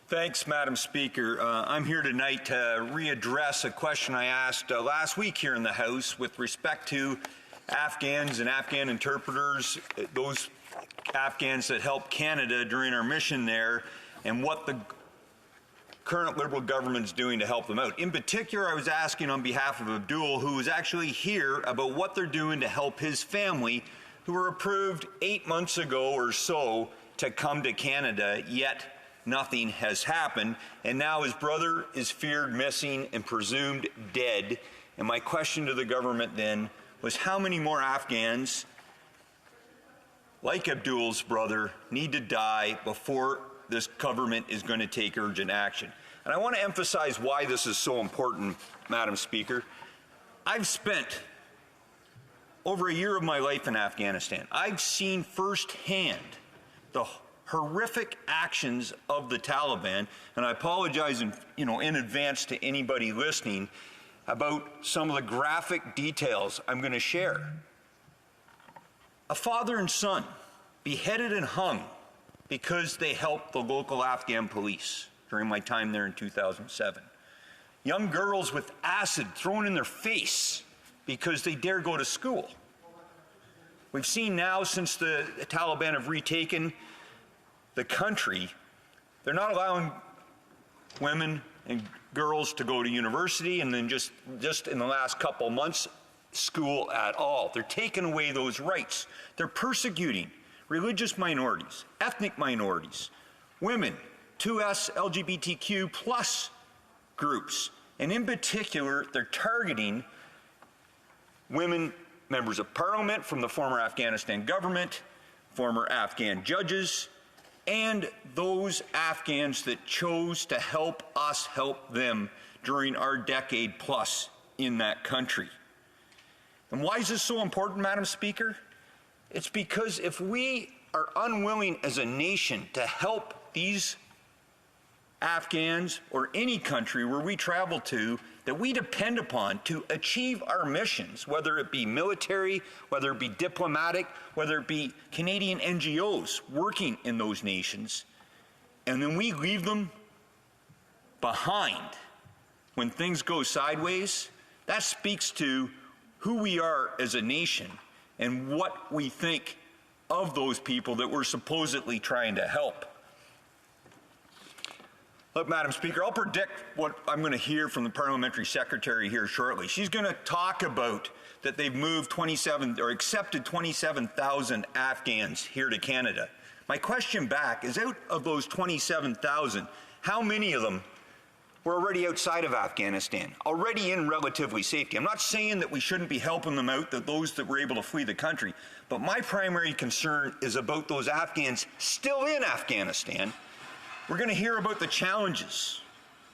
Thanks, Madam Speaker. I'm here tonight to readdress a question I asked last week here in the House with respect to Afghans and Afghan interpreters, those Afghans that helped Canada during our mission there, and what the current Liberal government is doing to help them out. In particular, I was asking on behalf of Abdul, who was actually here, about what they're doing to help his family, who were approved 8 months ago or so to come to Canada, yet nothing has happened, and now his brother is feared missing and presumed dead. And my question to the government then was, how many more Afghans, like Abdul's brother, need to die before this government is going to take urgent action? And I want to emphasize why this is so important, Madam Speaker. I've spent over a year of my life in Afghanistan. I've seen firsthand the horrific actions of the Taliban, and I apologize in advance to anybody listening about some of the graphic details I'm going to share. A father and son beheaded and hung because they helped the local Afghan police during my time there in 2007. Young girls with acid thrown in their face because they dare go to school. We've seen now, since the Taliban have retaken the country, they're not allowing women and girls to go to university, and then just in the last couple months, school at all. They're taking away those rights. They're persecuting religious minorities, ethnic minorities, women, 2S LGBTQ plus groups, and in particular, they're targeting women members of parliament from the former Afghanistan government, former Afghan judges, and those Afghans that chose to help us help them during our decade plus in that country. And why is this so important, Madam Speaker? It's because if we are unwilling as a nation to help these Afghans or any country where we travel to that we depend upon to achieve our missions, whether it be military, whether it be diplomatic, whether it be Canadian NGOs working in those nations, and then we leave them behind when things go sideways, that speaks to who we are as a nation and what we think of those people that we're supposedly trying to help. Look, Madam Speaker, I'll predict what I'm going to hear from the Parliamentary Secretary here shortly. She's going to talk about that they've moved 27 or accepted 27,000 Afghans here to Canada. My question back is, out of those 27,000, how many of them were already outside of Afghanistan, already in relatively safety? I'm not saying that we shouldn't be helping them out, that those that were able to flee the country, but my primary concern is about those Afghans still in Afghanistan. We're going to hear about the challenges,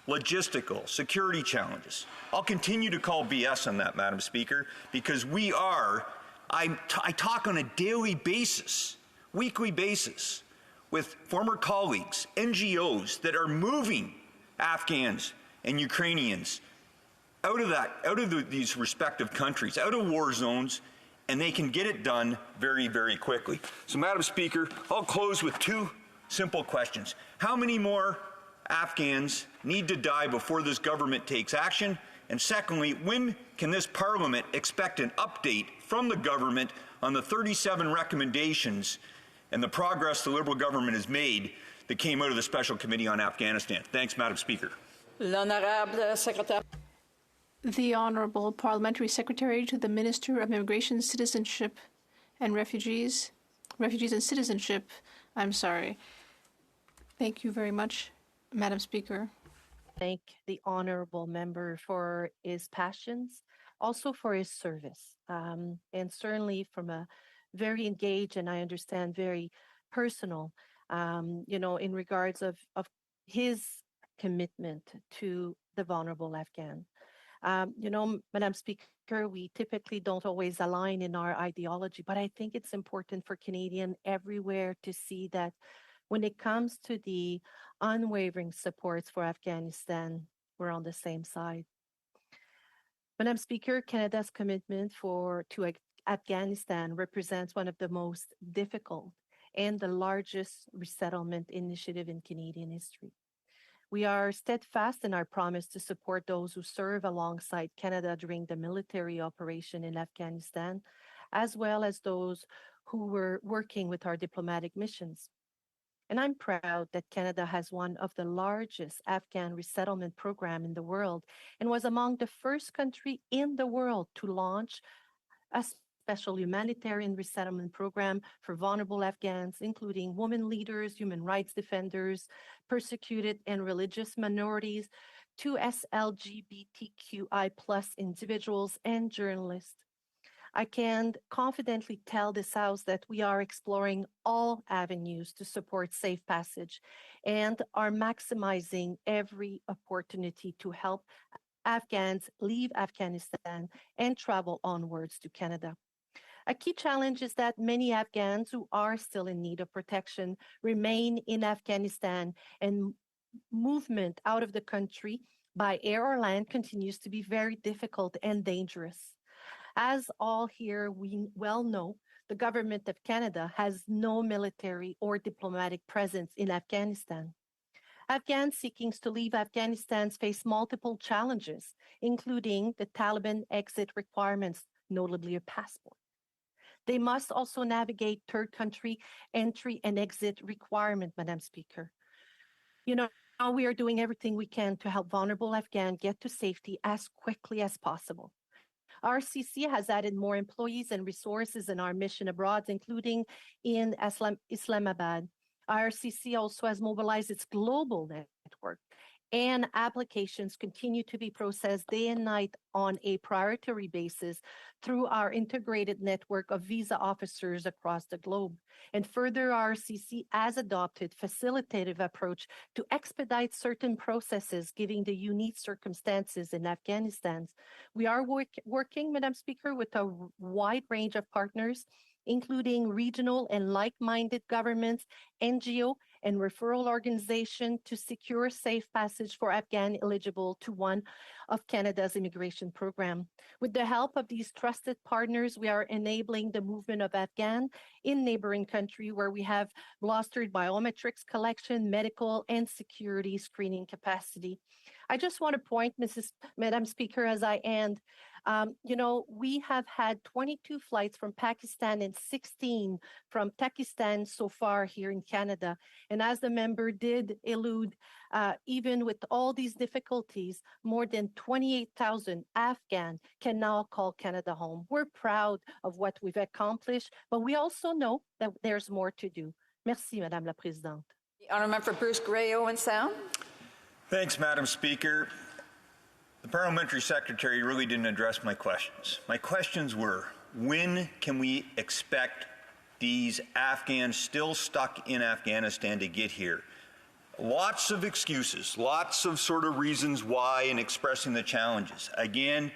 logistical, security challenges. I'll continue to call BS on that, Madam Speaker, because I talk on a daily basis, weekly basis, with former colleagues, NGOs that are moving Afghans and Ukrainians out of these respective countries, out of war zones, and they can get it done very, very quickly. So, Madam Speaker, I'll close with two simple questions. How many more Afghans need to die before this government takes action? And secondly, when can this Parliament expect an update from the government on the 37 recommendations and the progress the Liberal government has made that came out of the Special Committee on Afghanistan? Thanks, Madam Speaker. The Honourable Parliamentary Secretary to the Minister of Immigration, Citizenship and Refugees and Citizenship. Thank you very much, Madam Speaker. Thank the honourable member for his passions, also for his service, and certainly from a very engaged and I understand very personal, in regards of his commitment to the vulnerable Afghan. Madam Speaker, we typically don't always align in our ideology, but I think it's important for Canadians everywhere to see that when it comes to the unwavering supports for Afghanistan, we're on the same side. Madam Speaker, Canada's commitment to Afghanistan represents one of the most difficult and the largest resettlement initiative in Canadian history. We are steadfast in our promise to support those who serve alongside Canada during the military operation in Afghanistan, as well as those who were working with our diplomatic missions. And I'm proud that Canada has one of the largest Afghan resettlement program in the world and was among the first country in the world to launch a special humanitarian resettlement program for vulnerable Afghans, including women leaders, human rights defenders, persecuted and religious minorities, 2S LGBTQI plus individuals, and journalists. I can confidently tell this House that we are exploring all avenues to support safe passage and are maximizing every opportunity to help Afghans leave Afghanistan and travel onwards to Canada. A key challenge is that many Afghans who are still in need of protection remain in Afghanistan, and movement out of the country by air or land continues to be very difficult and dangerous. As all here we well know, the government of Canada has no military or diplomatic presence in Afghanistan. Afghans seeking to leave Afghanistan face multiple challenges, including the Taliban exit requirements, notably a passport. They must also navigate third country entry and exit requirement, Madam Speaker. You know, we are doing everything we can to help vulnerable Afghans get to safety as quickly as possible. RCC has added more employees and resources in our mission abroad, including in Islamabad. RCC also has mobilized its global network, and applications continue to be processed day and night on a priority basis through our integrated network of visa officers across the globe. And further, RCC has adopted facilitative approach to expedite certain processes given the unique circumstances in Afghanistan. We are working, Madam Speaker, with a wide range of partners, including regional and like-minded governments, NGO, and referral organization to secure safe passage for Afghan eligible to one of Canada's immigration program. With the help of these trusted partners, we are enabling the movement of Afghan in neighboring country where we have bolstered biometrics collection, medical, and security screening capacity. I just want to point, Madam Speaker, as I end, we have had 22 flights from Pakistan and 16 from Pakistan so far here in Canada. And as the member did allude, even with all these difficulties, more than 28,000 Afghan can now call Canada home. We're proud of what we've accomplished, but we also know that there's more to do. Merci, Madame la Présidente. The honourable member for Bruce-Grey-Owen Sound. Thanks, Madam Speaker. The Parliamentary Secretary really didn't address my questions. My questions were, when can we expect these Afghans still stuck in Afghanistan to get here? Lots of excuses, lots of sort of reasons why and expressing the challenges. Again,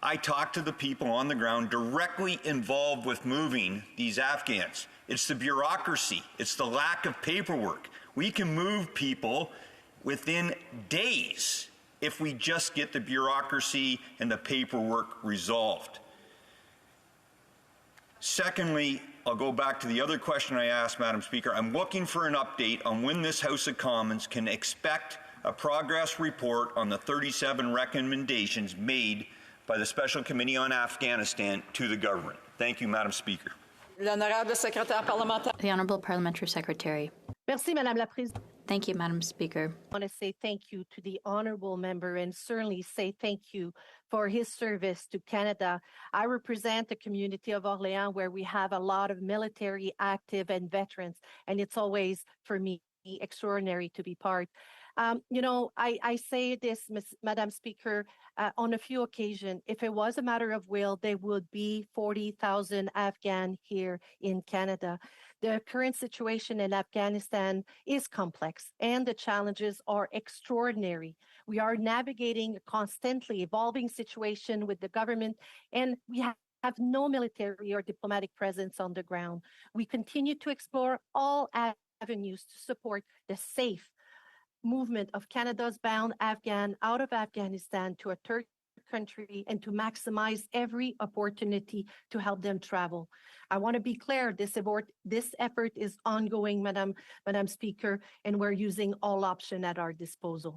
I talked to the people on the ground directly involved with moving these Afghans. It's the bureaucracy. It's the lack of paperwork. We can move people within days if we just get the bureaucracy and the paperwork resolved. Secondly, I'll go back to the other question I asked, Madam Speaker. I'm looking for an update on when this House of Commons can expect a progress report on the 37 recommendations made by the Special Committee on Afghanistan to the government. Thank you, Madam Speaker. The Honourable Parliamentary Secretary. Merci, Madame la Présidente. Thank you, Madam Speaker. I want to say thank you to the honourable member and certainly say thank you for his service to Canada. I represent the community of Orléans where we have a lot of military active and veterans, and it's always, for me, extraordinary to be part. I say this, Madam Speaker, on a few occasions, if it was a matter of will, there would be 40,000 Afghan here in Canada. The current situation in Afghanistan is complex and the challenges are extraordinary. We are navigating a constantly evolving situation with the government, and we have no military or diplomatic presence on the ground. We continue to explore all avenues to support the safe movement of Canada's bound Afghan out of Afghanistan to a third country and to maximize every opportunity to help them travel. I want to be clear, this effort is ongoing, Madam Speaker, and we're using all options at our disposal.